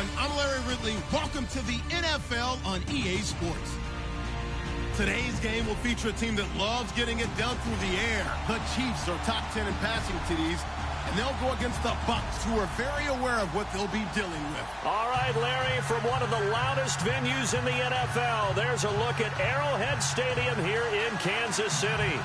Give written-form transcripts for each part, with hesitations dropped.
everyone. I'm Larry Ridley. Welcome to the NFL on EA Sports. Today's game will feature a team that loves getting it done through the air. The Chiefs are top 10 in passing TDs, and they'll go against the Bucs, who are very aware of what they'll be dealing with. All right, Larry, from one of the loudest venues in the NFL, there's a look at Arrowhead Stadium here in Kansas City.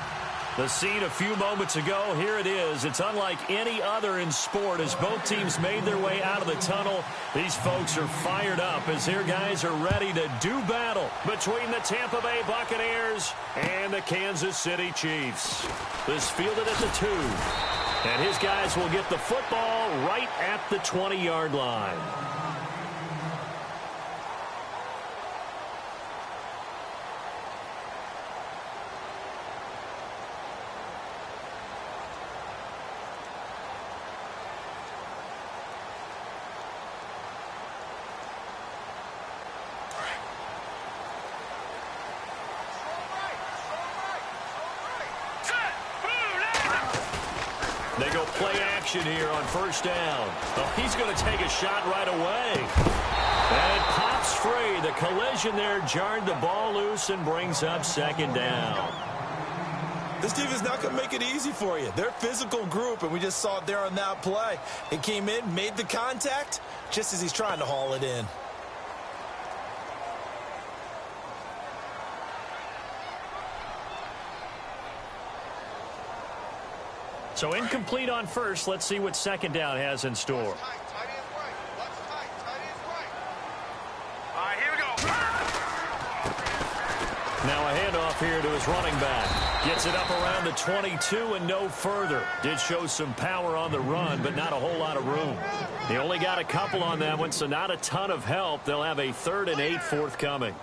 The scene a few moments ago, here it is. It's unlike any other in sport as both teams made their way out of the tunnel. These folks are fired up as their guys are ready to do battle between the Tampa Bay Buccaneers and the Kansas City Chiefs. This fielded at the 2. And his guys will get the football right at the 20-yard line. They go play action here on first down. Oh, he's going to take a shot right away. And it pops free. The collision there jarred the ball loose and brings up second down. This team is not going to make it easy for you. They're a physical group, and we just saw it there on that play. It came in, made the contact, just as he's trying to haul it in. So incomplete on first. Let's see what second down has in store. Now a handoff here to his running back. Gets it up around the 22 and no further. Did show some power on the run, but not a whole lot of room. They only got a couple on that one, so not a ton of help. They'll have a 3rd and 8 forthcoming.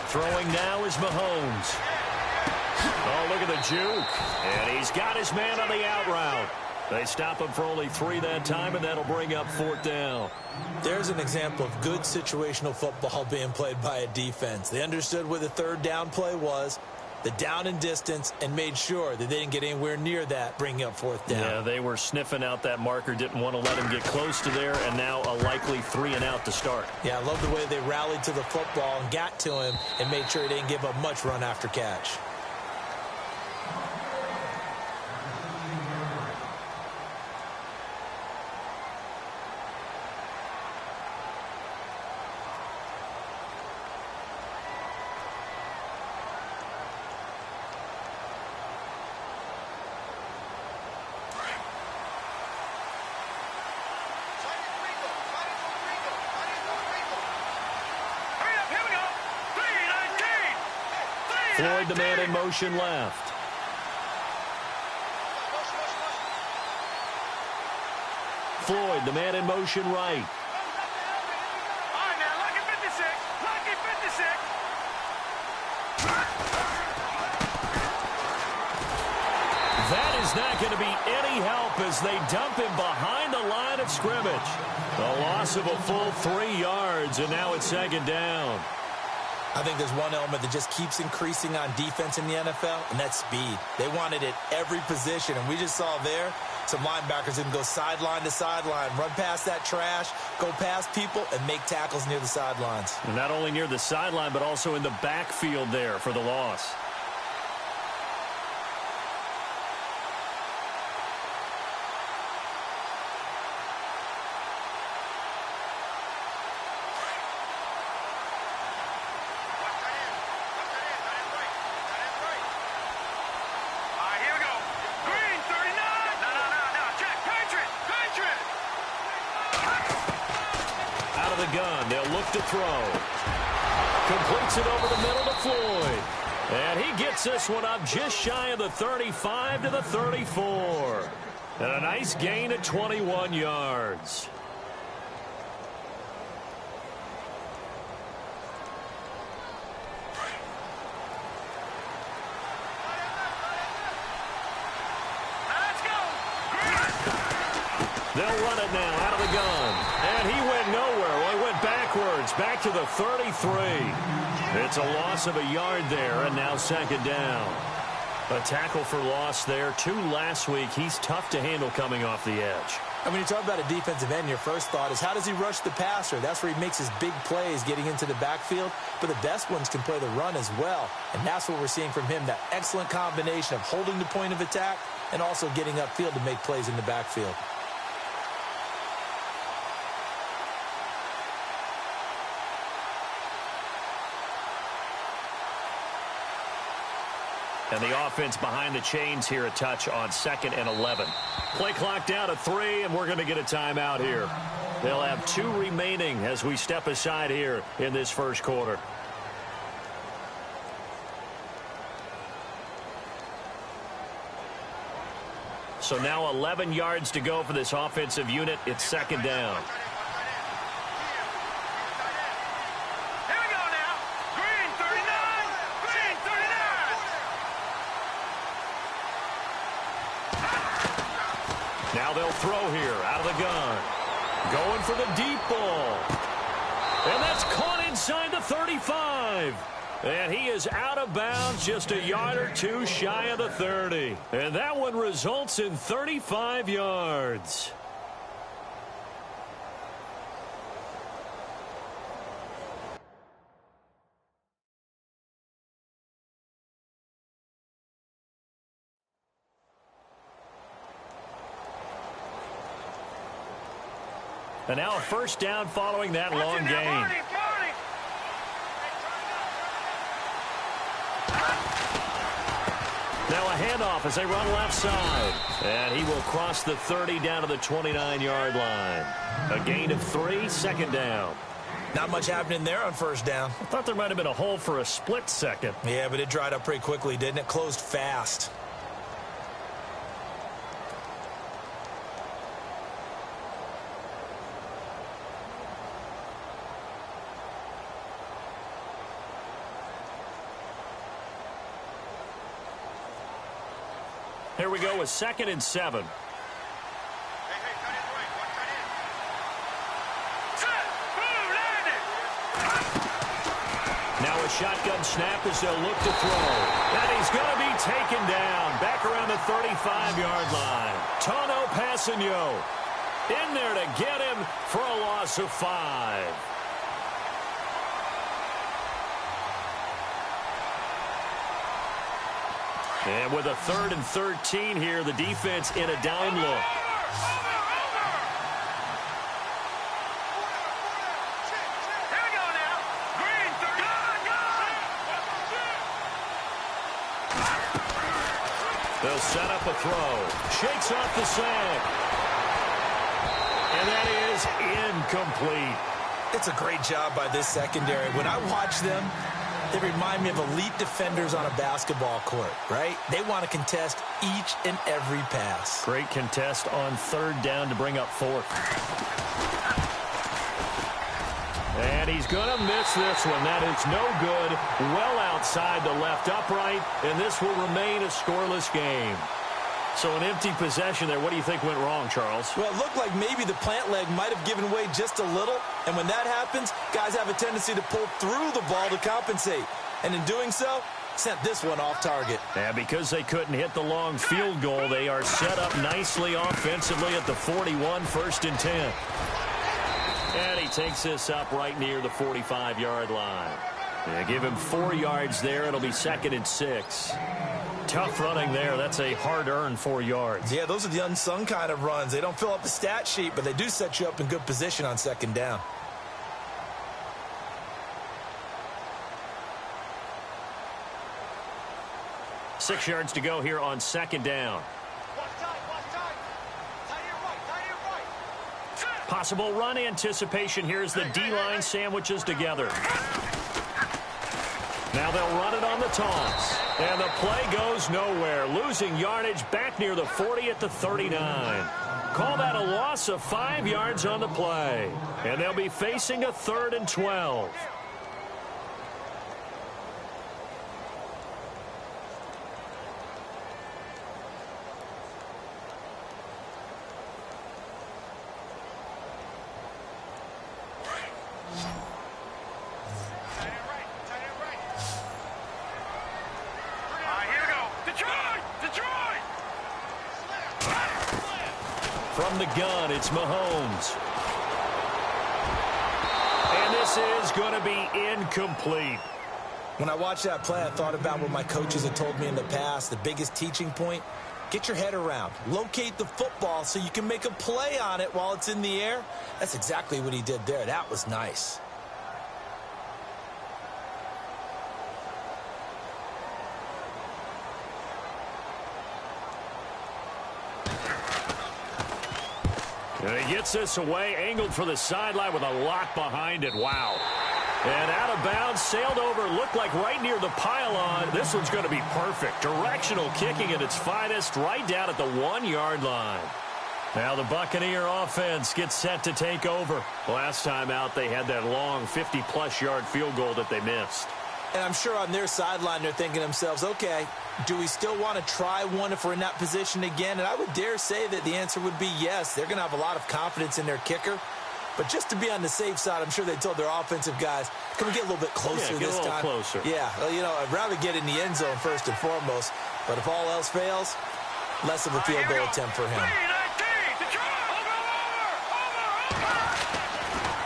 Throwing now is Mahomes. Oh, look at the juke. And he's got his man on the out route. They stop him for only 3 that time, and that'll bring up 4th down. There's an example of good situational football being played by a defense. They understood where the 3rd down play was, the down and distance, and made sure that they didn't get anywhere near that, bringing up 4th down. Yeah, they were sniffing out that marker, didn't want to let him get close to there, and now a likely 3 and out to start. Yeah, I love the way they rallied to the football and got to him and made sure he didn't give up much run after catch. Floyd, the man in motion left. Floyd, the man in motion right. All right, now, lucky 56. Lucky 56. That is not going to be any help as they dump him behind the line of scrimmage. The loss of a full 3 yards, and now it's 2nd down. I think there's one element that just keeps increasing on defense in the NFL, and that's speed. They want it at every position, and we just saw there some linebackers who can go sideline to sideline, run past that trash, go past people, and make tackles near the sidelines. And not only near the sideline, but also in the backfield there for the loss. Gun. They'll look to throw. Completes it over the middle to Floyd. And he gets this one up just shy of the 35 to the 34. And a nice gain of 21 yards. They'll run it now out of the gun. And he went nowhere. Well, he went backwards, back to the 33. It's a loss of a yard there, and now second down. A tackle for loss there. 2 last week. He's tough to handle coming off the edge. And when you talk about a defensive end, your first thought is how does he rush the passer? That's where he makes his big plays getting into the backfield. But the best ones can play the run as well. And that's what we're seeing from him, that excellent combination of holding the point of attack and also getting upfield to make plays in the backfield. And the offense behind the chains here, a touch on 2nd and 11. Play clock down to 3, and we're going to get a timeout here. They'll have 2 remaining as we step aside here in this first quarter. So now 11 yards to go for this offensive unit. It's second down. Now they'll throw here out of the gun. Going for the deep ball. And that's caught inside the 35. And he is out of bounds just a yard or 2 shy of the 30. And that one results in 35 yards. And now a first down following that long gain. Now a handoff as they run left side. And he will cross the 30 down to the 29-yard line. A gain of 3, second down. Not much happening there on first down. I thought there might have been a hole for a split second. Yeah, but it dried up pretty quickly, didn't it? Closed fast. Here we go with 2nd and 7. Now a shotgun snap as they'll look to throw. And he's going to be taken down back around the 35-yard line. Tanoh Kpassagnon in there to get him for a loss of 5. And with a 3rd and 13 here, the defense in a dime look. They'll set up a throw. Shakes off the sack. And that is incomplete. It's a great job by this secondary. When I watch them, they remind me of elite defenders on a basketball court, right? They want to contest each and every pass. Great contest on 3rd down to bring up 4th. And he's going to miss this one. That is no good. Well outside the left upright, and this will remain a scoreless game. So an empty possession there. What do you think went wrong, Charles? Well, it looked like maybe the plant leg might have given way just a little. And when that happens, guys have a tendency to pull through the ball to compensate. And in doing so, sent this one off target. And because they couldn't hit the long field goal, they are set up nicely offensively at the 41, 1st and 10. And he takes this up right near the 45-yard line. Yeah, give him 4 yards there. It'll be 2nd and 6. Tough running there. That's a hard-earned 4 yards. Yeah, those are the unsung kind of runs. They don't fill up the stat sheet, but they do set you up in good position on 2nd down. Six yards to go here on 2nd down. Possible run anticipation. Here's the D-line sandwiches together. Now they'll run it on the toss. And the play goes nowhere. Losing yardage back near the 40 at the 39. Call that a loss of 5 yards on the play. And they'll be facing a 3rd and 12. Detroit! Detroit! From the gun, it's Mahomes. And this is going to be incomplete. When I watched that play, I thought about what my coaches had told me in the past. The biggest teaching point, get your head around. Locate the football so you can make a play on it while it's in the air. That's exactly what he did there. That was nice. And he gets this away, angled for the sideline with a lock behind it. Wow. And out of bounds, sailed over, looked like right near the pylon. This one's going to be perfect. Directional kicking at its finest, right down at the 1-yard line. Now the Buccaneer offense gets set to take over. Last time out, they had that long 50-plus yard field goal that they missed. And I'm sure on their sideline they're thinking to themselves, okay, do we still want to try one if we're in that position again? And I would dare say that the answer would be yes. They're going to have a lot of confidence in their kicker. But just to be on the safe side, I'm sure they told their offensive guys, can we get a little bit closer this time? Closer. Yeah, well, you know, I'd rather get in the end zone first and foremost. But if all else fails, less of a field goal attempt for him.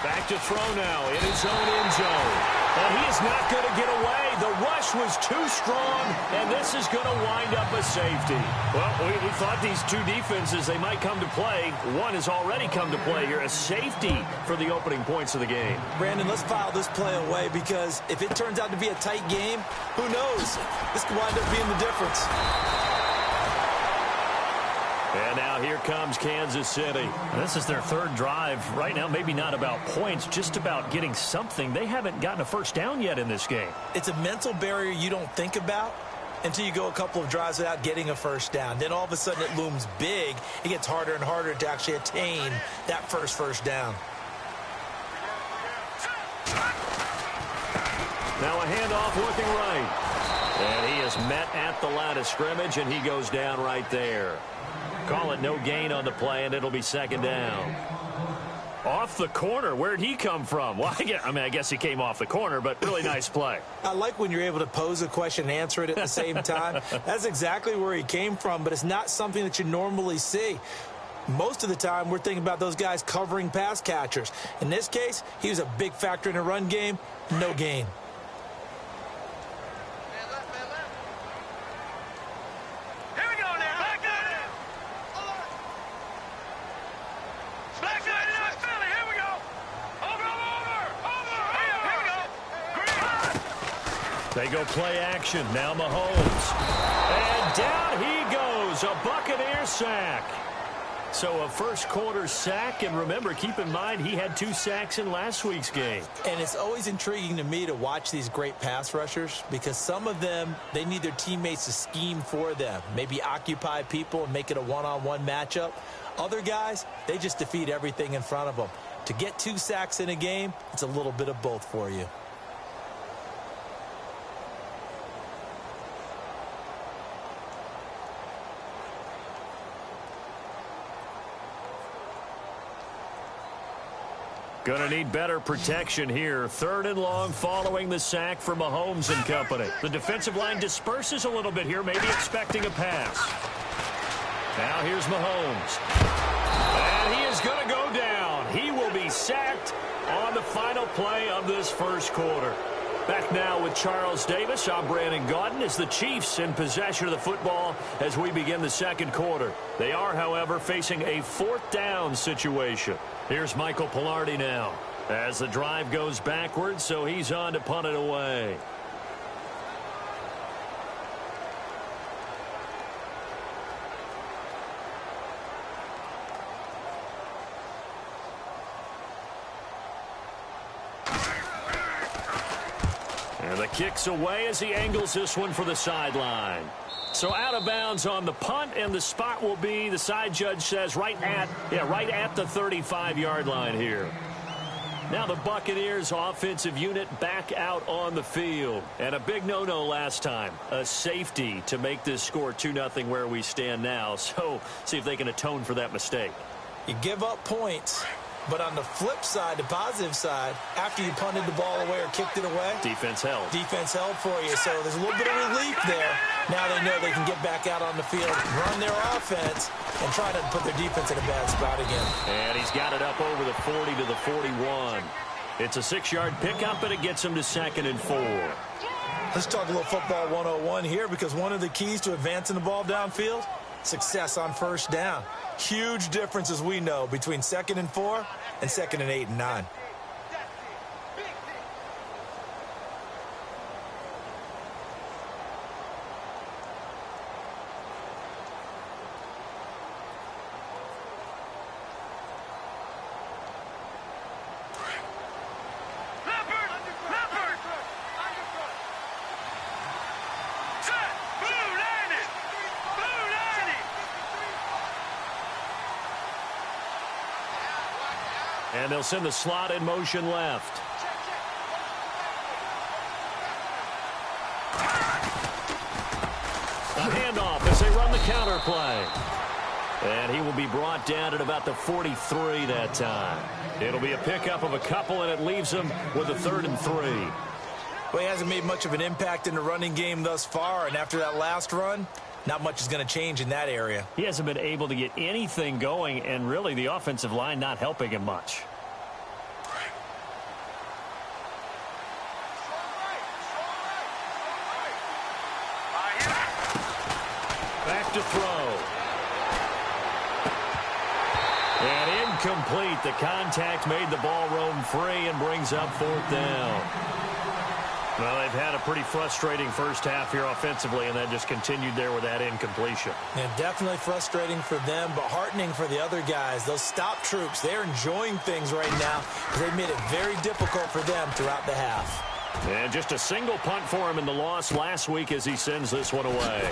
Back to throw now in his own end zone. And he is not going to get away. The rush was too strong, and this is going to wind up a safety. Well, we thought these two defenses, they might come to play. One has already come to play here, a safety for the opening points of the game. Brandon, let's file this play away because if it turns out to be a tight game, who knows? This could wind up being the difference. And now here comes Kansas City. This is their third drive. Right now, maybe not about points, just about getting something. They haven't gotten a first down yet in this game. It's a mental barrier you don't think about until you go a couple of drives without getting a first down. Then all of a sudden it looms big. It gets harder and harder to actually attain that first down. Now a handoff looking right. And he is met at the line of scrimmage, and he goes down right there. Call it no gain on the play, and it'll be second down. Off the corner. Where'd he come from? Well, I guess he came off the corner, but really nice play. I like when you're able to pose a question and answer it at the same time. That's exactly where he came from, but it's not something that you normally see. Most of the time, we're thinking about those guys covering pass catchers. In this case, he was a big factor in the run game. No gain. They go play action. Now Mahomes. And down he goes. A Buccaneer sack. So a first quarter sack. And remember, keep in mind, he had 2 sacks in last week's game. And it's always intriguing to me to watch these great pass rushers because some of them, they need their teammates to scheme for them. Maybe occupy people and make it a one-on-one matchup. Other guys, they just defeat everything in front of them. To get 2 sacks in a game, it's a little bit of both for you. Going to need better protection here. 3rd and long following the sack for Mahomes and company. The defensive line disperses a little bit here, maybe expecting a pass. Now here's Mahomes. And he is going to go down. He will be sacked on the final play of this first quarter. Back now with Charles Davis. I'm Brandon Gaudin as the Chiefs in possession of the football as we begin the second quarter. They are, however, facing a 4th down situation. Here's Michael Palardy now as the drive goes backwards, so he's on to punt it away. And the kick's away as he angles this one for the sideline. So out of bounds on the punt, and the spot will be, the side judge says, right at the 35-yard line here. Now the Buccaneers offensive unit back out on the field. And a big no-no last time. A safety to make this score 2-0 where we stand now. So see if they can atone for that mistake. You give up points, but on the flip side, the positive side, after you punted the ball away or kicked it away, defense held. Defense held for you. So there's a little bit of relief there. Now they know they can get back out on the field, run their offense, and try to put their defense in a bad spot again. And he's got it up over the 40 to the 41. It's a 6-yard pickup, and it gets him to 2nd and 4. Let's talk a little football 101 here, because one of the keys to advancing the ball downfield, success on first down. Huge difference, as we know, between 2nd and 4 and 2nd and 8 and 9. And they'll send the slot in motion left. A handoff as they run the counter play. And he will be brought down at about the 43 that time. It'll be a pickup of a couple, and it leaves him with a 3rd and 3. Well, he hasn't made much of an impact in the running game thus far, and after that last run, not much is going to change in that area. He hasn't been able to get anything going, and really the offensive line not helping him much. Back to throw. And incomplete. The contact made the ball roam free and brings up 4th down. Well, they've had a pretty frustrating first half here offensively, and that just continued there with that incompletion. Yeah, definitely frustrating for them, but heartening for the other guys. Those stop troops, they're enjoying things right now. They made it very difficult for them throughout the half. And just a single punt for him in the loss last week as he sends this one away.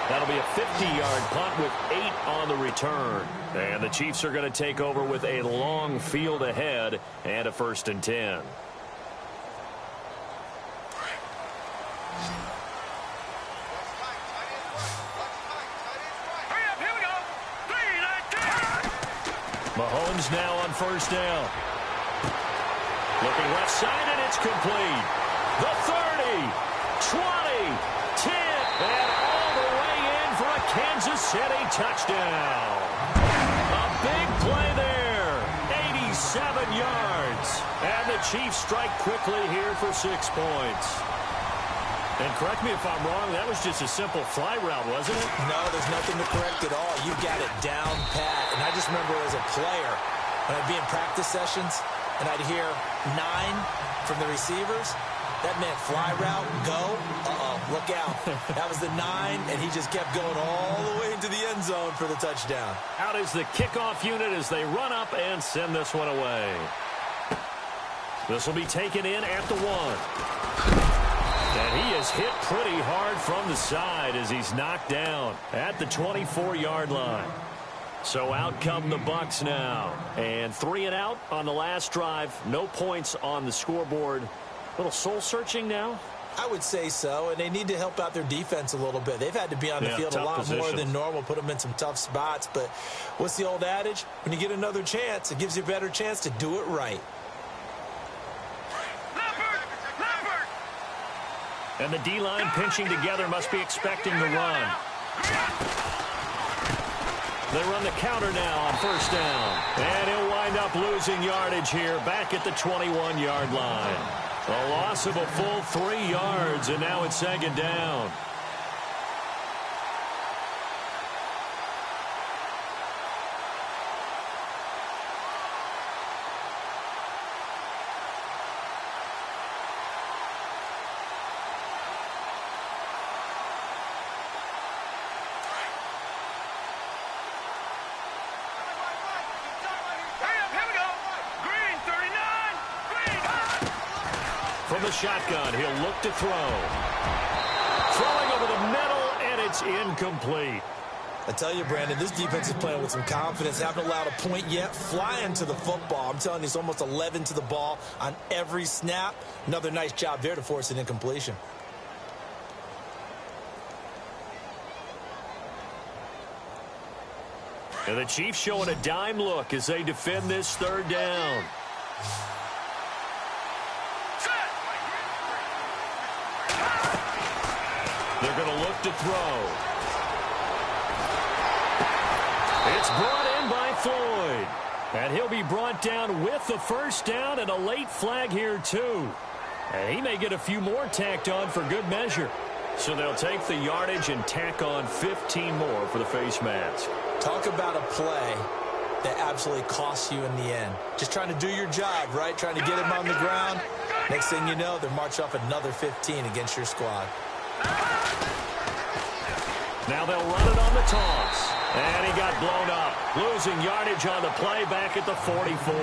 That'll be a 50-yard punt with 8 on the return. And the Chiefs are going to take over with a long field ahead and a 1st and 10. Mahomes now on 1st down. Looking left side, and it's complete. The 30, 20, 10, and all the way in for a Kansas City touchdown. A big play there, 87 yards. And the Chiefs strike quickly here for 6 points. And correct me if I'm wrong, that was just a simple fly route, wasn't it? No, there's nothing to correct at all. You got it down pat. And I just remember as a player, when I'd be in practice sessions, and I'd hear 9 from the receivers, that meant fly route, go, look out. That was the 9, and he just kept going all the way into the end zone for the touchdown. Out is the kickoff unit as they run up and send this one away. This will be taken in at the 1. And he is hit pretty hard from the side as he's knocked down at the 24-yard line. So out come the Bucs now. And 3 and out on the last drive. No points on the scoreboard. A little soul-searching now? I would say so, and they need to help out their defense a little bit. They've had to be on the field a lot more than normal, put them in some tough spots. But what's the old adage? When you get another chance, it gives you a better chance to do it right. And the D-line pinching together must be expecting the run. They run the counter now on 1st down. And he'll wind up losing yardage here back at the 21-yard line. A loss of a full 3 yards, and now it's 2nd down. From the shotgun, he'll look to throw. Throwing over the middle, and it's incomplete. I tell you, Brandon, this defense is playing with some confidence. Haven't allowed a point yet. Flying to the football. I'm telling you, it's almost 11 to the ball on every snap. Another nice job there to force an incompletion. And the Chiefs showing a dime look as they defend this 3rd down. They're going to look to throw. It's brought in by Floyd. And he'll be brought down with the first down and a late flag here, too. And he may get a few more tacked on for good measure. So they'll take the yardage and tack on 15 more for the face mask. Talk about a play that absolutely costs you in the end. Just trying to do your job, right? Trying to get him on the ground. Next thing you know, they're marching off another 15 against your squad. Now they'll run it on the toss. And he got blown up. Losing yardage on the play back at the 44.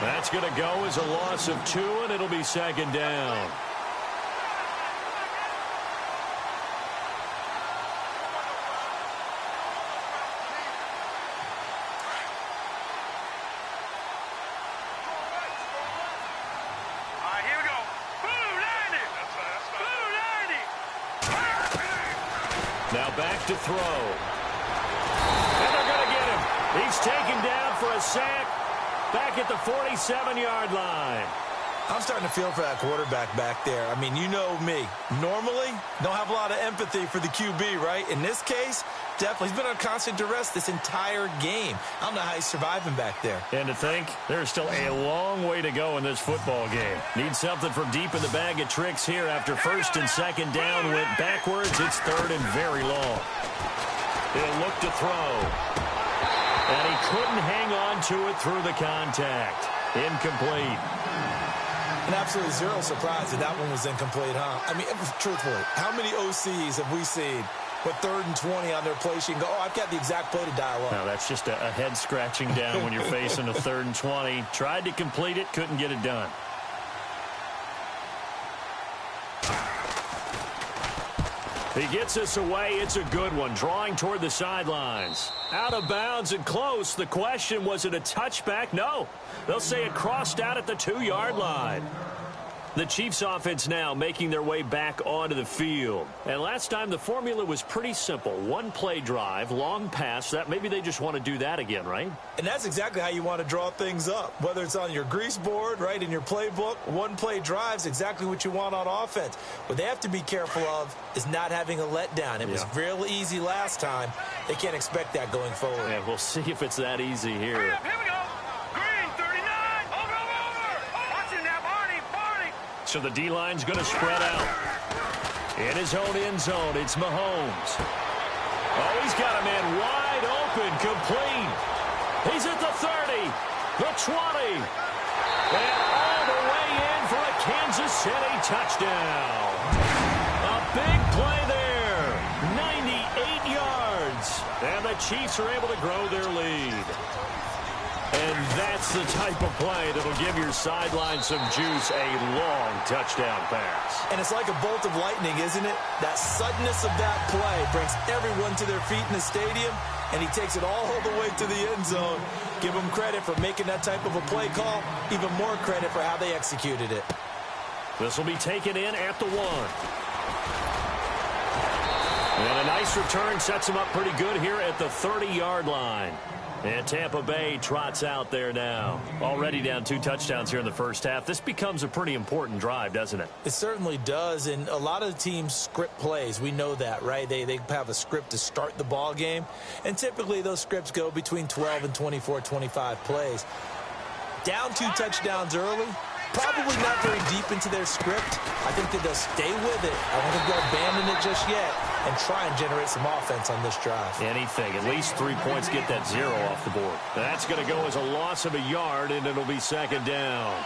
That's going to go as a loss of 2, and it'll be second down. Now back to throw. And they're going to get him. He's taken down for a sack back at the 47-yard line. I'm starting to feel for that quarterback back there. I mean, you know me. Normally, don't have a lot of empathy for the QB, right? In this case, definitely. He's been on constant duress this entire game. I don't know how he's surviving back there. And to think, there's still a long way to go in this football game. Need something from deep in the bag of tricks here after first and second down went backwards. It's third and very long. He'll look to throw. And he couldn't hang on to it through the contact. Incomplete. And absolutely zero surprise that that one was incomplete, huh? I mean, truthfully, how many OCs have we seen with 3rd and 20 on their play sheet and go, oh, I've got the exact play to dial up? No, that's just a head scratching down when you're facing a 3rd and 20. Tried to complete it, couldn't get it done. He gets us away. It's a good one. Drawing toward the sidelines. Out of bounds and close. The question, was it a touchback? No. They'll say it crossed out at the 2-yard line. The Chiefs offense now making their way back onto the field. And last time the formula was pretty simple. One play drive, long pass. That maybe they just want to do that again, right? And that's exactly how you want to draw things up. Whether it's on your grease board, right, in your playbook, one play drive's exactly what you want on offense. What they have to be careful of is not having a letdown. It was real easy last time. They can't expect that going forward. Yeah, we'll see if it's that easy here. Here we go. Green, 39. Over. Watching now, Barney. So the D-line's going to spread out. In his own end zone, it's Mahomes. Oh, he's got a man wide open, complete. He's at the 30, the 20, and all the way in for a Kansas City touchdown. A big play there, 98 yards, and the Chiefs are able to grow their lead. And that's the type of play that'll give your sideline some juice, a long touchdown pass. And it's like a bolt of lightning, isn't it? That suddenness of that play brings everyone to their feet in the stadium, and he takes it all the way to the end zone. Give him credit for making that type of a play call, even more credit for how they executed it. This will be taken in at the 1. And a nice return sets him up pretty good here at the 30-yard line. And Tampa Bay trots out there now. Already down 2 touchdowns here in the first half. This becomes a pretty important drive, doesn't it? It certainly does, and a lot of the teams script plays. We know that, right? They have a script to start the ball game, and typically those scripts go between 12 and 24, 25 plays. Down 2 touchdowns early, probably not very deep into their script. I think that they'll stay with it. I don't think they'll abandon it just yet and try and generate some offense on this drive. Anything. At least 3 points, get that 0 off the board. That's going to go as a loss of a yard, and it'll be second down.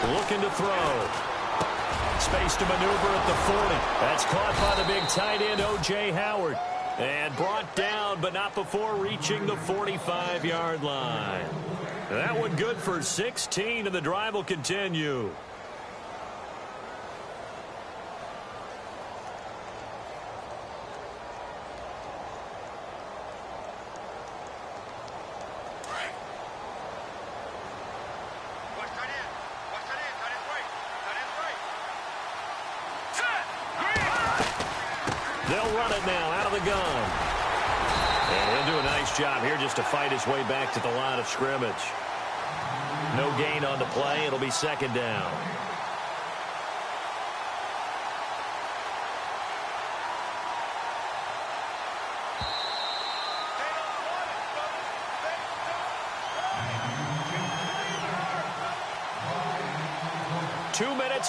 Looking to throw. Space to maneuver at the 40. That's caught by the big tight end, O.J. Howard. And brought down, but not before reaching the 45-yard line. That one good for 16, and the drive will continue. They'll run it now out of the gun. And he'll do a nice job here just to fight his way back to the line of scrimmage. No gain on the play. It'll be second down.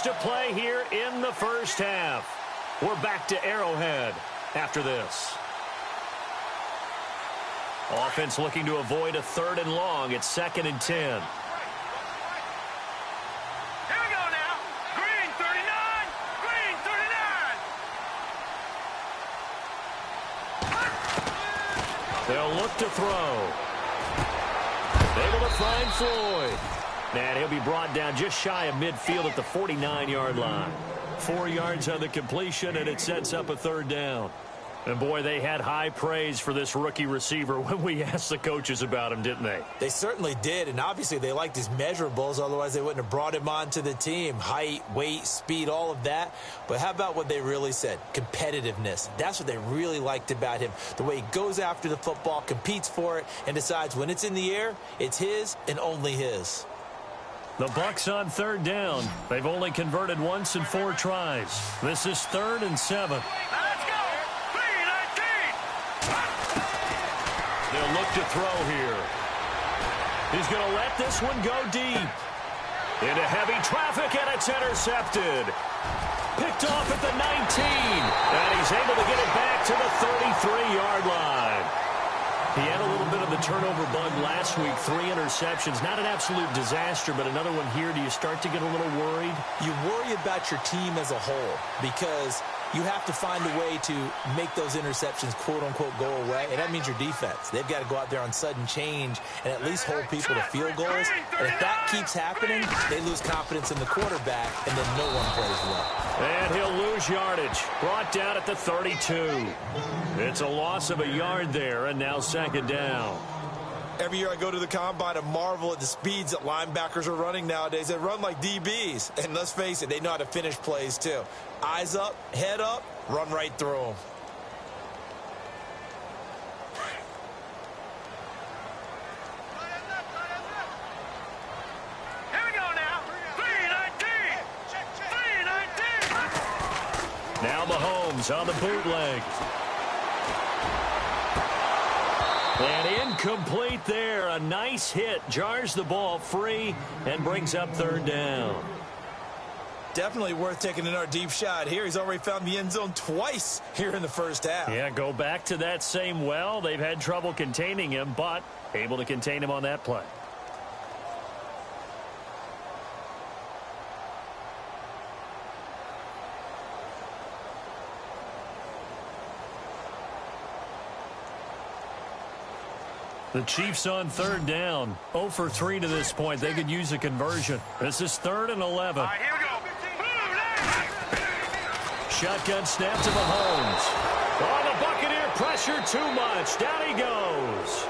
To play here in the first half. We're back to Arrowhead after this. Offense looking to avoid a 3rd and long. It's 2nd and 10. Here we go now. Green 39. Green 39. They'll look to throw. Able to find Floyd. And he'll be brought down just shy of midfield at the 49-yard line. 4 yards on the completion, and it sets up a 3rd down. And, boy, they had high praise for this rookie receiver when we asked the coaches about him, didn't they? They certainly did, and obviously they liked his measurables. Otherwise, they wouldn't have brought him onto the team. Height, weight, speed, all of that. But how about what they really said? Competitiveness. That's what they really liked about him. The way he goes after the football, competes for it, and decides when it's in the air, it's his and only his. The Bucs on 3rd down. They've only converted once in 4 tries. This is 3rd and 7. Let's go. 3-19. They'll look to throw here. He's going to let this one go deep. Into heavy traffic, and it's intercepted. Picked off at the 19. And he's able to get it back to the 33-yard line. He had a little bit of the turnover bug last week, 3 interceptions. Not an absolute disaster, but another one here. Do you start to get a little worried? You worry about your team as a whole because you have to find a way to make those interceptions, quote-unquote, go away, and that means your defense. They've got to go out there on sudden change and at least hold people to field goals. And if that keeps happening, they lose confidence in the quarterback, and then no one plays well. And he'll lose yardage. Brought down at the 32. It's a loss of a yard there, and now 2nd down. Every year I go to the combine and marvel at the speeds that linebackers are running nowadays. They run like DBs. And let's face it, they know how to finish plays too. Eyes up, head up, run right through them. Here we go now. 3-19. 3-19. Now Mahomes on the bootleg. And incomplete there. A nice hit. Jars the ball free and brings up 3rd down. Definitely worth taking another deep shot here. He's already found the end zone twice here in the first half. Yeah, go back to that same well. They've had trouble containing him, but able to contain him on that play. The Chiefs on 3rd down. 0 for 3 to this point. They could use a conversion. This is 3rd and 11. All right, here we go. Shotgun snap to Mahomes. Oh, the Buccaneer pressure too much. Down he goes.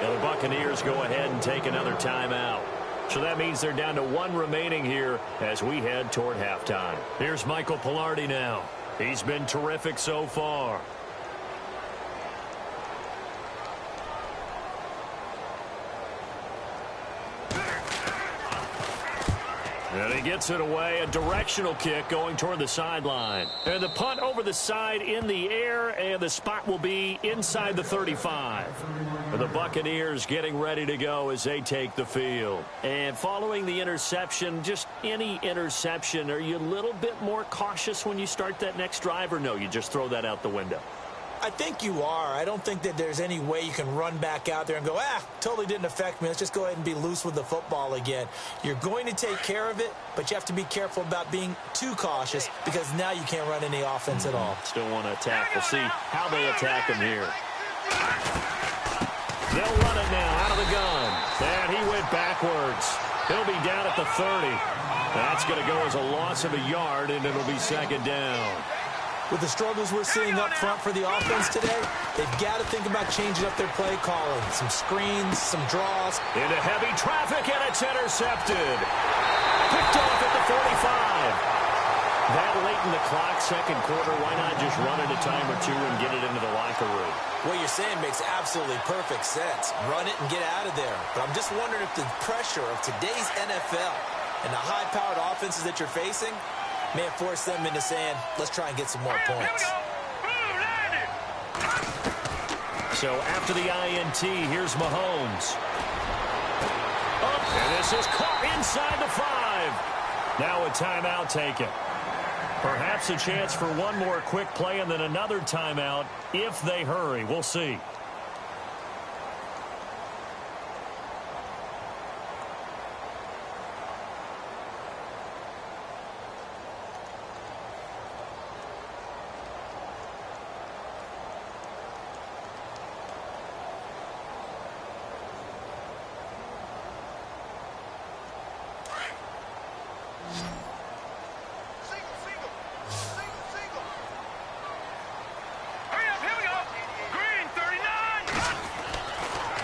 And the Buccaneers go ahead and take another timeout. So that means they're down to 1 remaining here as we head toward halftime. Here's Michael Palardy now. He's been terrific so far. And he gets it away, a directional kick going toward the sideline. And the punt over the side in the air, and the spot will be inside the 35. And the Buccaneers getting ready to go as they take the field. And following the interception, just any interception, are you a little bit more cautious when you start that next drive, or no, you just throw that out the window? I think you are. I don't think that there's any way you can run back out there and go, totally didn't affect me. Let's just go ahead and be loose with the football again. You're going to take care of it, but you have to be careful about being too cautious because now you can't run any offense at all. Still want to attack. We'll see how they attack him here. They'll run it now out of the gun. And he went backwards. He'll be down at the 30. That's going to go as a loss of a yard, and it'll be 2nd down. With the struggles we're seeing up front for the offense today, they've got to think about changing up their play calling. Some screens, some draws. Into heavy traffic, and it's intercepted. Picked off at the 45. That late in the clock, second quarter, why not just run it a time or two and get it into the locker room? What you're saying makes absolutely perfect sense. Run it and get out of there. But I'm just wondering if the pressure of today's NFL and the high-powered offenses that you're facing may have forced them into saying, let's try and get some more points. So after the INT, here's Mahomes. And this is caught inside the 5. Now a timeout taken. Perhaps a chance for one more quick play and then another timeout if they hurry. We'll see.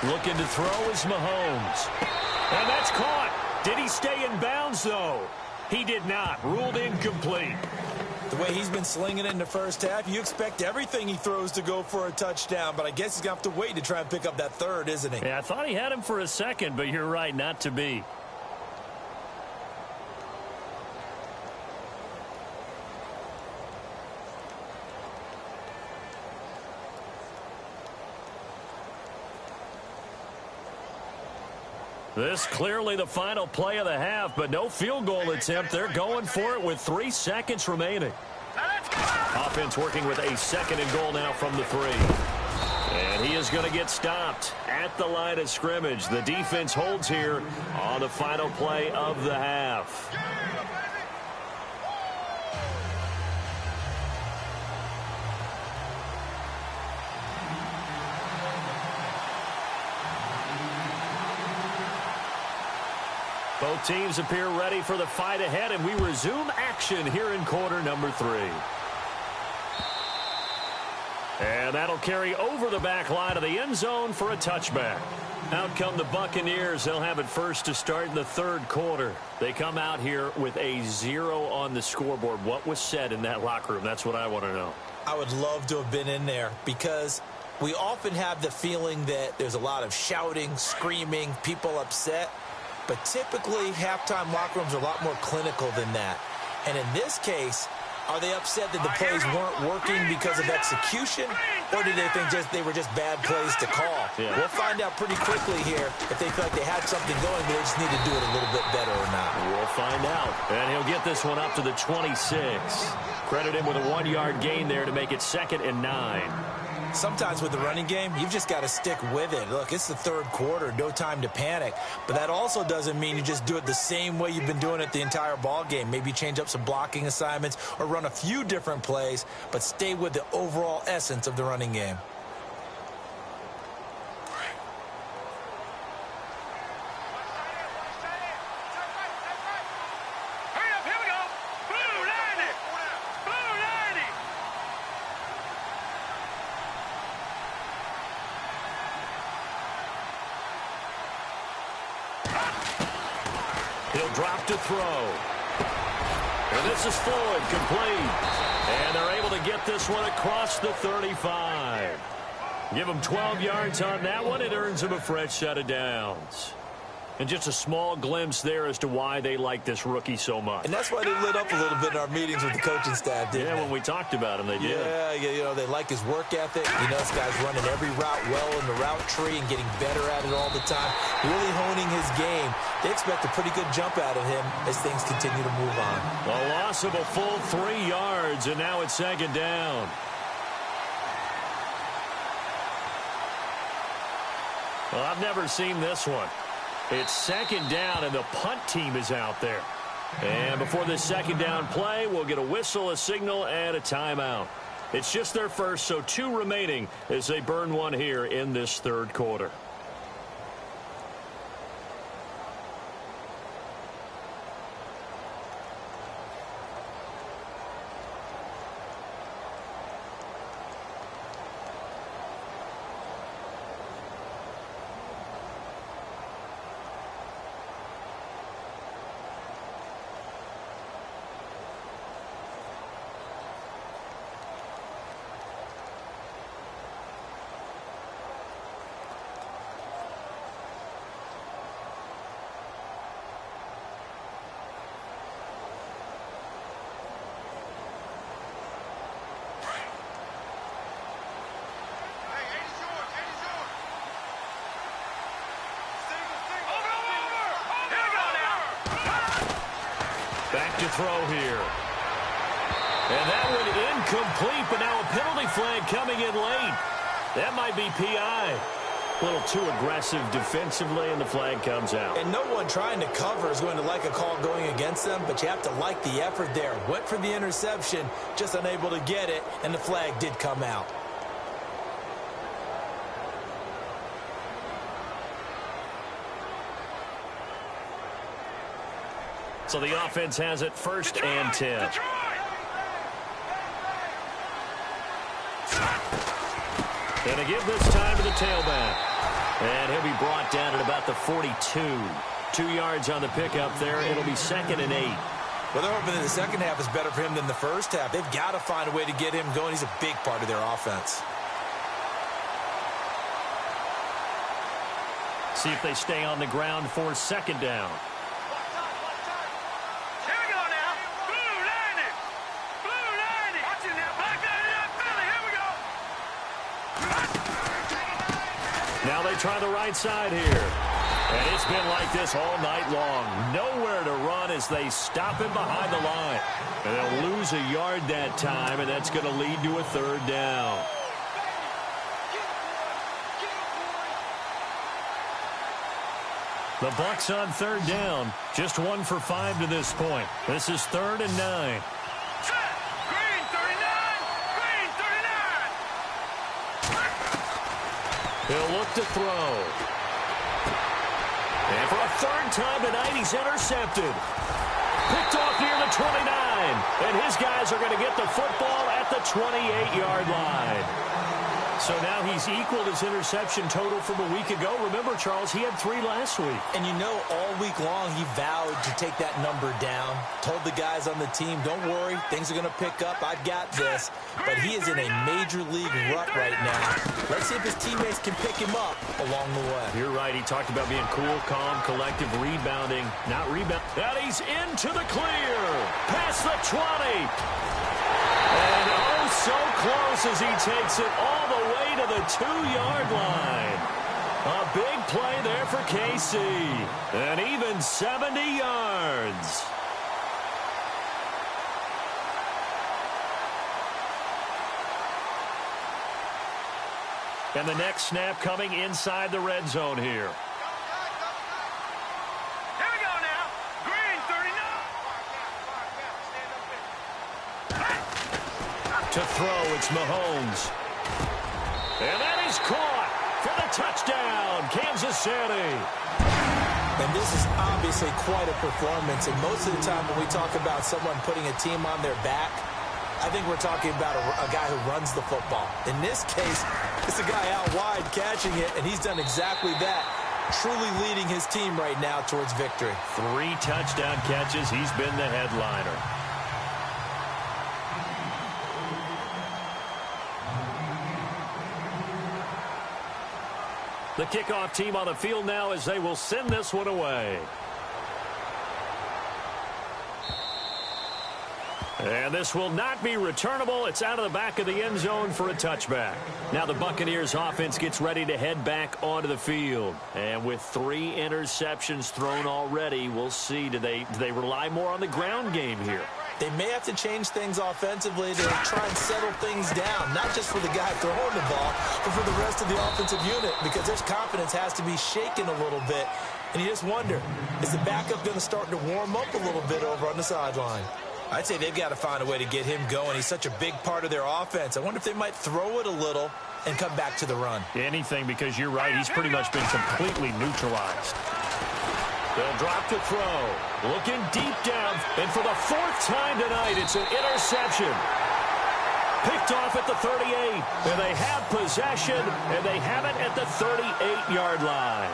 Looking to throw is Mahomes. And that's caught. Did he stay in bounds, though? He did not. Ruled incomplete. The way he's been slinging it in the first half, you expect everything he throws to go for a touchdown, but I guess he's going to have to wait to try and pick up that third, isn't he? Yeah, I thought he had him for a second, but you're right, not to be. This clearly the final play of the half, but no field goal attempt. They're going for it with 3 seconds remaining. Offense working with a second and goal now from the 3. And he is going to get stopped at the line of scrimmage. The defense holds here on the final play of the half. Both teams appear ready for the fight ahead, and we resume action here in quarter number 3. And that'll carry over the back line of the end zone for a touchback. Out come the Buccaneers. They'll have it first to start in the third quarter. They come out here with a 0 on the scoreboard. What was said in that locker room? That's what I want to know. I would love to have been in there because we often have the feeling that there's a lot of shouting, screaming, people upset. But typically, halftime locker rooms are a lot more clinical than that. And in this case, are they upset that the plays weren't working because of execution? Or did they think they were just bad plays to call? Yeah. We'll find out pretty quickly here if they feel like they had something going, but they just need to do it a little bit better or not. We'll find out. And he'll get this one up to the 26. Credit him with a 1-yard gain there to make it 2nd and 9. Sometimes with the running game, you've just got to stick with it. Look, it's the third quarter, no time to panic. But that also doesn't mean you just do it the same way you've been doing it the entire ball game. Maybe change up some blocking assignments or run a few different plays, but stay with the overall essence of the running game. He'll drop to throw. And this is Floyd, complete. And they're able to get this one across the 35. Give him 12 yards on that one. It earns him a fresh set of downs. And just a small glimpse there as to why they like this rookie so much. And that's why they lit up a little bit in our meetings with the coaching staff, didn't they? When we talked about him, they did. Yeah, you know, they like his work ethic. You know, this guy's running every route well in the route tree and getting better at it all the time. Really honing his game. They expect a pretty good jump out of him as things continue to move on. A loss of a full 3 yards, and now it's 2nd down. Well, I've never seen this one. It's 2nd down, and the punt team is out there. And before this 2nd down play, we'll get a whistle, a signal, and a timeout. It's just their first, so 2 remaining as they burn one here in this third quarter. to throw here. And that one incomplete, but now a penalty flag coming in late. That might be PI. A little too aggressive defensively, and the flag comes out. And no one trying to cover is going to like a call going against them, but you have to like the effort there. Went for the interception, just unable to get it, and the flag did come out. So the offense has it first and 10. And a give this time to the tailback. And he'll be brought down at about the 42. 2 yards on the pickup there. It'll be 2nd and 8. Well, they're hoping that the second half is better for him than the first half. They've got to find a way to get him going. He's a big part of their offense. See if they stay on the ground for 2nd down. Now they try the right side here. And it's been like this all night long. Nowhere to run as they stop him behind the line. And they'll lose a yard that time, and that's going to lead to a 3rd down. The Bucs on 3rd down. Just 1 for 5 to this point. This is 3rd and 9. He'll look to throw. And for a 3rd time tonight, he's intercepted. Picked off near the 29. And his guys are going to get the football at the 28-yard line. So now he's equaled his interception total from a week ago. Remember, Charles, he had 3 last week. And you know, all week long he vowed to take that number down. Told the guys on the team, don't worry, things are going to pick up. I've got this. But he is in a major league rut right now. Let's see if his teammates can pick him up along the way. You're right. He talked about being cool, calm, collective, rebounding. Not rebound. And he's into the clear. Past the 20. And oh, so close as he takes it all the way to the 2-yard line. A big play there for KC. And even 70 yards. And the next snap coming inside the red zone here. Here we go now. Green, 39. To throw, it's Mahomes. And that is caught for the touchdown, Kansas City. And this is obviously quite a performance. And most of the time when we talk about someone putting a team on their back, I think we're talking about a guy who runs the football. In this case, it's a guy out wide catching it, and he's done exactly that, truly leading his team right now towards victory. 3 touchdown catches. He's been the headliner. The kickoff team on the field now as they will send this one away. And this will not be returnable. It's out of the back of the end zone for a touchback. Now the Buccaneers offense gets ready to head back onto the field. And with 3 interceptions thrown already, we'll see. Do they rely more on the ground game here? They may have to change things offensively to try and settle things down, not just for the guy throwing the ball, but for the rest of the offensive unit, because their confidence has to be shaken a little bit. And you just wonder, is the backup going to start to warm up a little bit over on the sideline? I'd say they've got to find a way to get him going. He's such a big part of their offense. I wonder if they might throw it a little and come back to the run. Anything, because you're right, he's pretty much been completely neutralized. They'll drop to throw. Looking deep down. And for the 4th time tonight, it's an interception. Picked off at the 38. And they have possession, and they have it at the 38-yard line.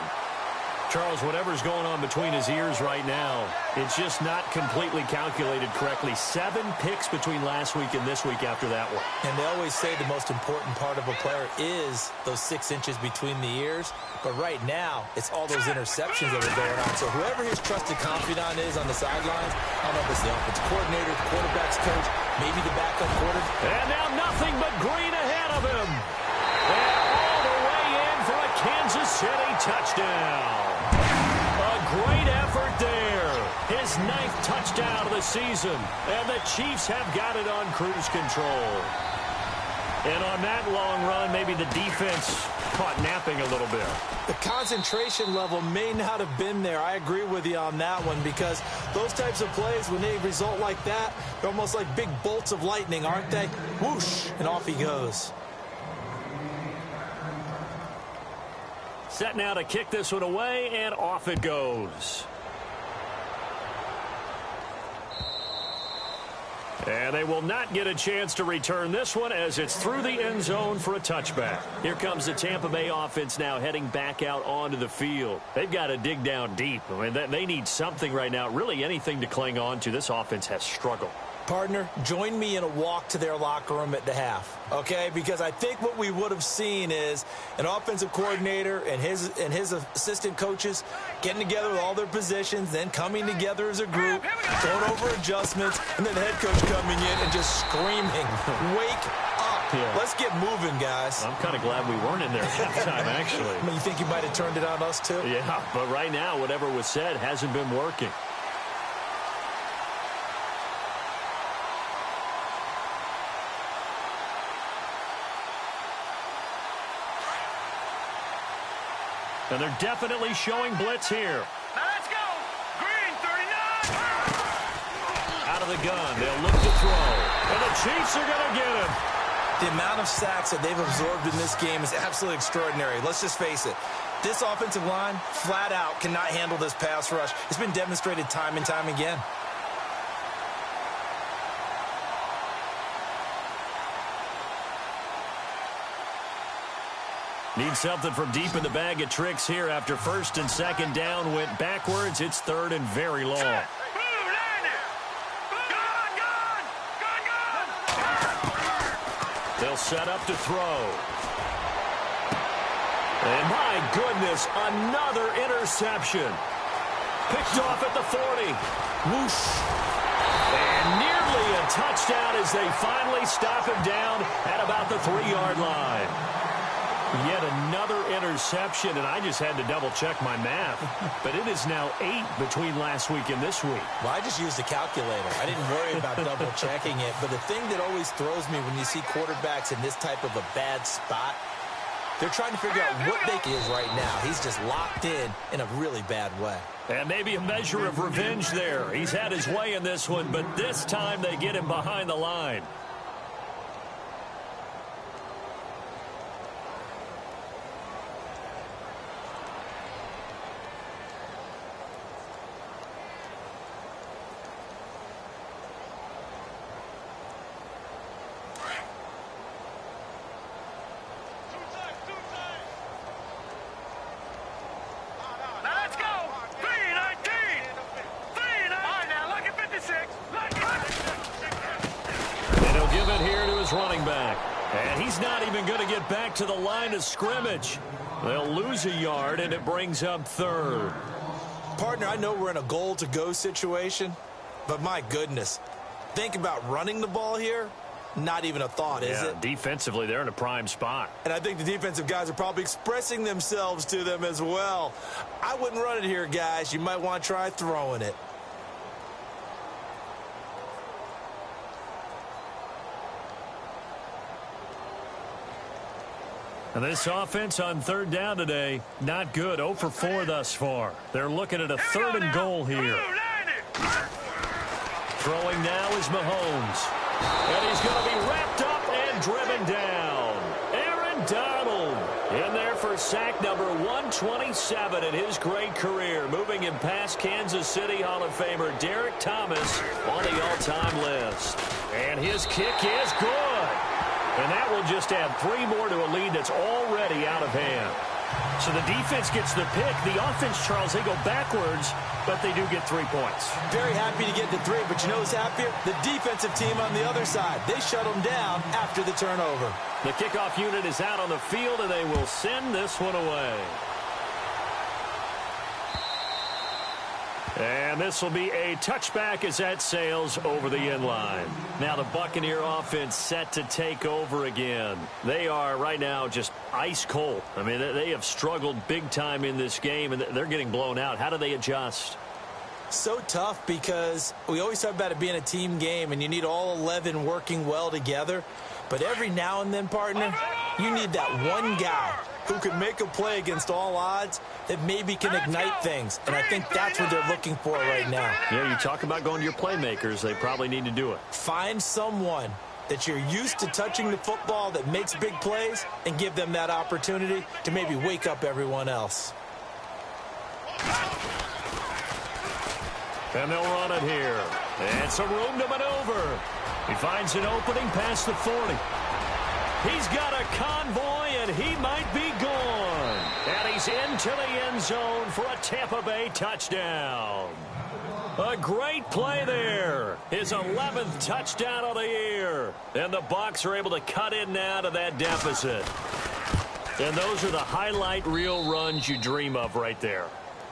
Charles, whatever's going on between his ears right now, it's just not completely calculated correctly. 7 picks between last week and this week after that one. And they always say the most important part of a player is those 6 inches between the ears. But right now, it's all those interceptions that are going on. So whoever his trusted confidant is on the sidelines, I don't know if it's the offensive coordinator, the quarterback's coach, maybe the backup quarterback. And now nothing but green ahead of him. And all the way in for a Kansas City touchdown. A great effort there. His 9th touchdown of the season. And the Chiefs have got it on cruise control. And on that long run, maybe the defense caught napping a little bit. The concentration level may not have been there. I agree with you on that one, because those types of plays, when they result like that, they're almost like big bolts of lightning, aren't they? Whoosh, and off he goes. Set now to kick this one away, and off it goes. And they will not get a chance to return this one as it's through the end zone for a touchback. Here comes the Tampa Bay offense now heading back out onto the field. They've got to dig down deep. I mean, they need something right now, really anything to cling on to. This offense has struggled. Partner, join me in a walk to their locker room at the half, okay? Because I think what we would have seen is an offensive coordinator and his assistant coaches getting together with all their positions, then coming together as a group, going over adjustments, and then the head coach coming in and just screaming, wake up. Yeah. Let's get moving, guys. I'm kind of glad we weren't in there at halftime, actually. I mean, you think you might have turned it on us, too? Yeah, but right now, whatever was said hasn't been working. And they're definitely showing blitz here. Now let's go. Green, 39. Out of the gun. They'll look to throw. And the Chiefs are going to get him. The amount of sacks that they've absorbed in this game is absolutely extraordinary. Let's just face it. This offensive line, flat out, cannot handle this pass rush. It's been demonstrated time and time again. Need something from deep in the bag of tricks here after first and second down went backwards. It's third and very long. They'll set up to throw. And my goodness, another interception. Picked off at the 40. Whoosh. And nearly a touchdown as they finally stop him down at about the 3-yard line. Yet another interception, and I just had to double-check my math. But it is now 8 between last week and this week. Well, I just used a calculator. I didn't worry about double-checking it. But the thing that always throws me when you see quarterbacks in this type of a bad spot, they're trying to figure out what they is right now. He's just locked in a really bad way. And maybe a measure of revenge there. He's had his way in this one, but this time they get him behind the line. Running back. And he's not even going to get back to the line of scrimmage. They'll lose a yard, and it brings up third. Partner, I know we're in a goal-to-go situation, but my goodness, think about running the ball here. Not even a thought, is it? Defensively, they're in a prime spot. And I think the defensive guys are probably expressing themselves to them as well. I wouldn't run it here, guys. You might want to try throwing it. And this offense on third down today, not good. 0 for 4 thus far. They're looking at a third and goal here. Throwing now is Mahomes. And he's going to be wrapped up and driven down. Aaron Donald in there for sack number 127 in his great career. Moving him past Kansas City Hall of Famer Derek Thomas on the all-time list. And his kick is good. And that will just add 3 more to a lead that's already out of hand. So the defense gets the pick. The offense, Charles, they go backwards, but they do get 3 points. Very happy to get the 3, but you know who's happier? The defensive team on the other side. They shut them down after the turnover. The kickoff unit is out on the field, and they will send this one away. And this will be a touchback as that sails over the end line. Now the Buccaneer offense set to take over again. They are right now just ice cold. I mean, they have struggled big time in this game, and they're getting blown out. How do they adjust? So tough because we always talk about it being a team game and you need all 11 working well together. But every now and then, partner, you need that one guy who can make a play against all odds that maybe can ignite things. And I think that's what they're looking for right now. Yeah, you talk about going to your playmakers. They probably need to do it. Find someone that you're used to touching the football that makes big plays and give them that opportunity to maybe wake up everyone else. And they'll run it here. And some room to maneuver. He finds an opening past the 40. He's got a convoy, and he might be gone. And he's into the end zone for a Tampa Bay touchdown. A great play there. His 11th touchdown of the year. And the Bucs are able to cut in now to that deficit. And those are the highlight reel runs you dream of right there.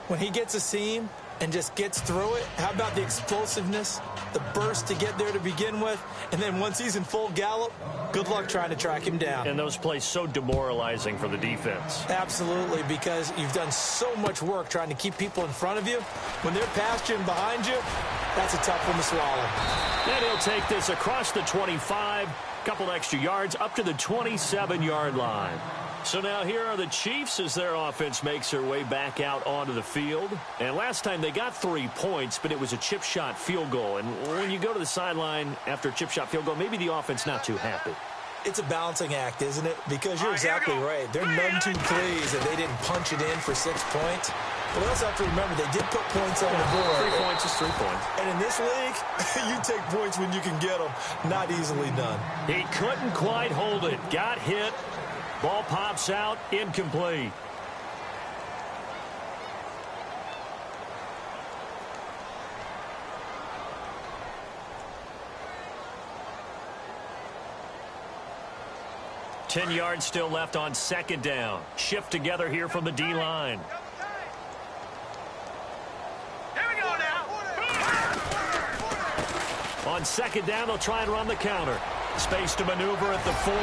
When he gets a seam and just gets through it, how about the explosiveness, the burst to get there to begin with, and then once he's in full gallop, good luck trying to track him down. And those plays so demoralizing for the defense. Absolutely, because you've done so much work trying to keep people in front of you. When they're past you and behind you, that's a tough one to swallow. And he'll take this across the 25, couple extra yards up to the 27-yard line. So now here are the Chiefs as their offense makes their way back out onto the field. And last time they got 3 points, but it was a chip shot field goal. And when you go to the sideline after a chip shot field goal, maybe the offense not too happy. It's a balancing act, isn't it? Because you're exactly right. They're none too pleased that they didn't punch it in for 6 points. But we also have to remember they did put points on the board. 3 points is 3 points. And in this league, you take points when you can get them. Not easily done. He couldn't quite hold it. Got hit. Ball pops out, incomplete. Ten yards still left on second down. Shift together here from the D-line. Here we go now. On second down, they'll try and run the counter. Space to maneuver at the 40.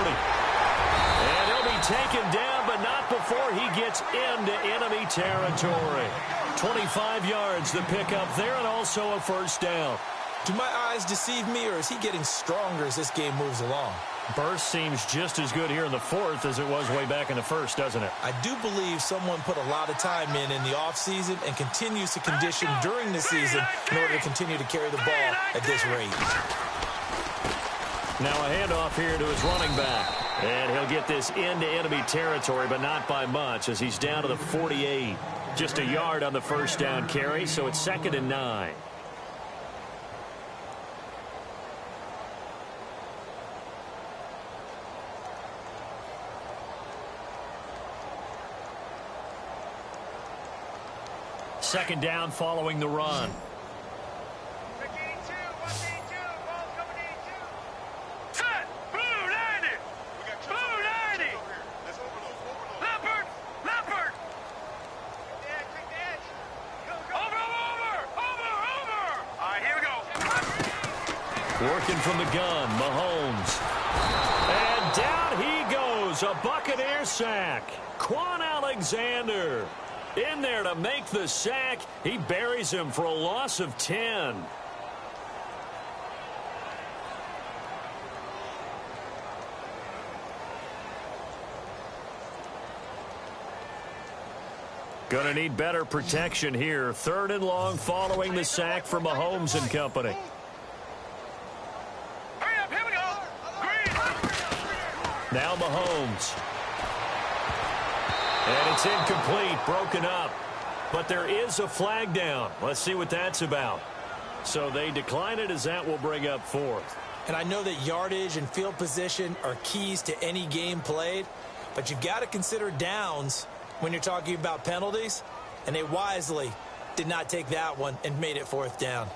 And he'll be taken down, but not before he gets into enemy territory. 25 yards the pickup there, and also a first down. Do my eyes deceive me, or is he getting stronger as this game moves along? Burst seems just as good here in the fourth as it was way back in the first, doesn't it? I do believe someone put a lot of time in the offseason and continues to condition during the season in order to continue to carry the ball at this rate. Now a handoff here to his running back. And he'll get this into enemy territory, but not by much as he's down to the 48. Just a yard on the first down carry, so it's 2nd and 9. Second down following the run. Working from the gun, Mahomes. And down he goes, a Buccaneer sack. Quan Alexander in there to make the sack. He buries him for a loss of 10. Going to need better protection here. 3rd and long following the sack from Mahomes and company. Now Mahomes. And it's incomplete, broken up. But there is a flag down. Let's see what that's about. So they decline it as that will bring up 4th. And I know that yardage and field position are keys to any game played, but you've got to consider downs when you're talking about penalties. And they wisely did not take that one and made it 4th down.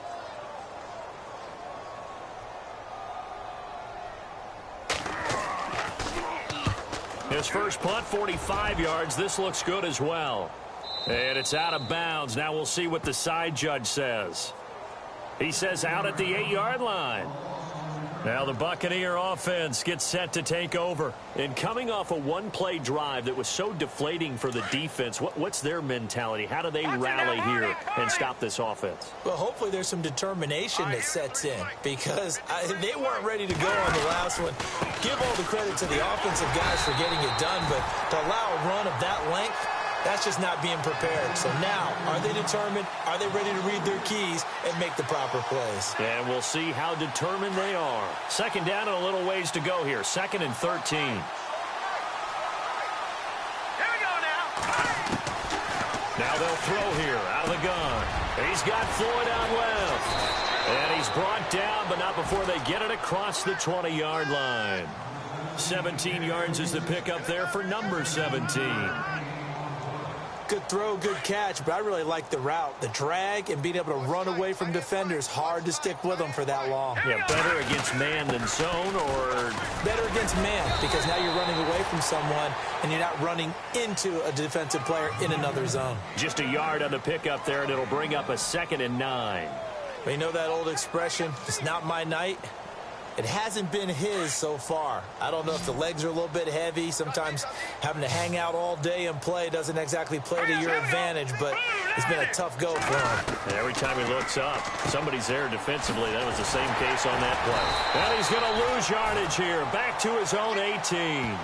His first punt, 45 yards. This looks good as well. And it's out of bounds. Now we'll see what the side judge says. He says out at the 8-yard line. Now the Buccaneer offense gets set to take over. And coming off a one-play drive that was so deflating for the defense, what's their mentality? How do they rally here and stop this offense? Well, hopefully there's some determination that sets in because they weren't ready to go on the last one. Give all the credit to the offensive guys for getting it done, but to allow a run of that length, that's just not being prepared. So now, are they determined? Are they ready to read their keys and make the proper plays? And we'll see how determined they are. Second down and a little ways to go here. 2nd and 13. Here we go now. Now they'll throw here out of the gun. He's got Floyd out left. And he's brought down, but not before they get it across the 20-yard line. 17 yards is the pickup there for number 17. Good throw, good catch, but I really like the route. The drag and being able to run away from defenders, hard to stick with them for that long. Yeah, better against man than zone, or better against man, because now you're running away from someone and you're not running into a defensive player in another zone. Just a yard on the pickup there, and it'll bring up a 2nd and 9. But you know that old expression, it's not my night? It hasn't been his so far. I don't know if the legs are a little bit heavy. Sometimes having to hang out all day and play doesn't exactly play to your advantage, but it's been a tough go for him. And every time he looks up, somebody's there defensively. That was the same case on that play. And he's going to lose yardage here, back to his own 18.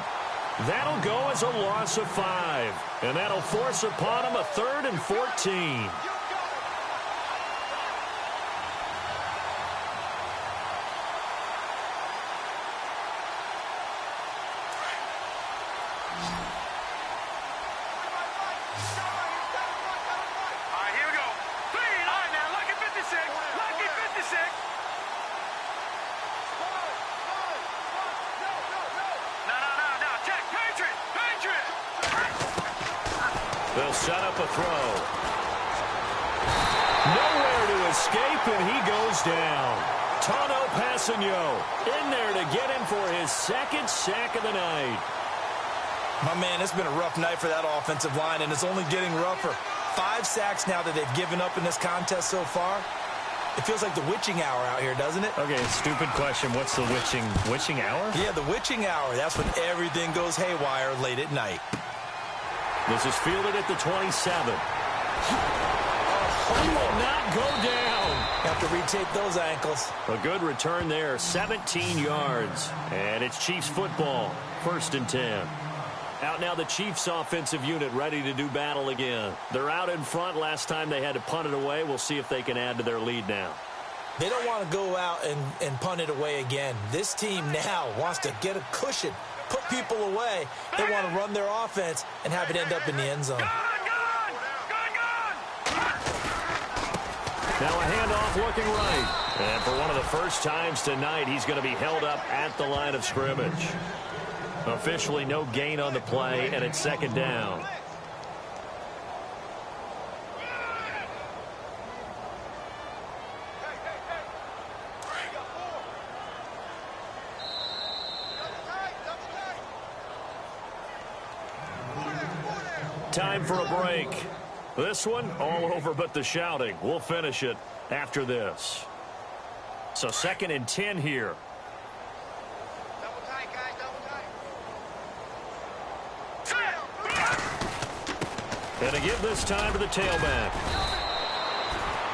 That'll go as a loss of 5, and that'll force upon him a 3rd and 14. They'll set up a throw. Nowhere to escape, and he goes down. Tano Passanio in there to get him for his 2nd sack of the night. My man, it's been a rough night for that offensive line, and it's only getting rougher. 5 sacks now that they've given up in this contest so far. It feels like the witching hour out here, doesn't it? Okay, stupid question. What's the witching hour? Yeah, the witching hour. That's when everything goes haywire late at night. This is fielded at the 27. He will not go down. Have to retake those ankles. A good return there, 17 yards. And it's Chiefs football, 1st and 10. Out now the Chiefs offensive unit ready to do battle again. They're out in front. Last time they had to punt it away. We'll see if they can add to their lead now. They don't want to go out and punt it away again. This team now wants to get a cushion, put people away. They want to run their offense and have it end up in the end zone. Now a handoff looking right. And for one of the first times tonight, he's going to be held up at the line of scrimmage. Officially no gain on the play, and it's 2nd down. Time for a break. This one, all over but the shouting. We'll finish it after this. So 2nd and 10 here. Double tight, guys, double tight. And to give this time to the tailback.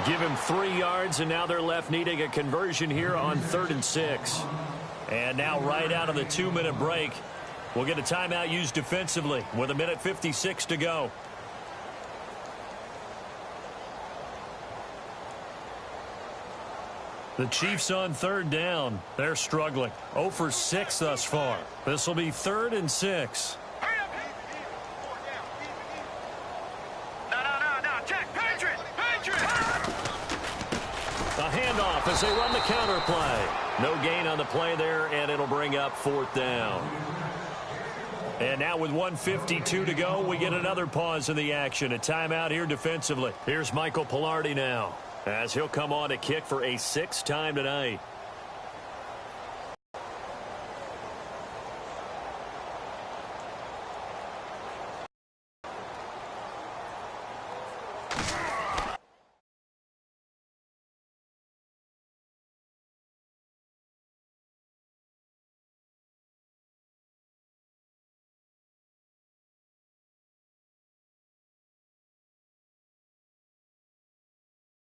Give him 3 yards, and now they're left needing a conversion here on 3rd and 6. And now right out of the 2-minute break, we'll get a timeout used defensively with 1:56 to go. The Chiefs on 3rd down. They're struggling. 0 for 6 thus far. This will be 3rd and 6. No, check, Patriot. A handoff as they run the counter play. No gain on the play there, and it'll bring up 4th down. And now with 1:52 to go, we get another pause in the action. A timeout here defensively. Here's Michael Palardy now, as he'll come on to kick for a 6th time tonight.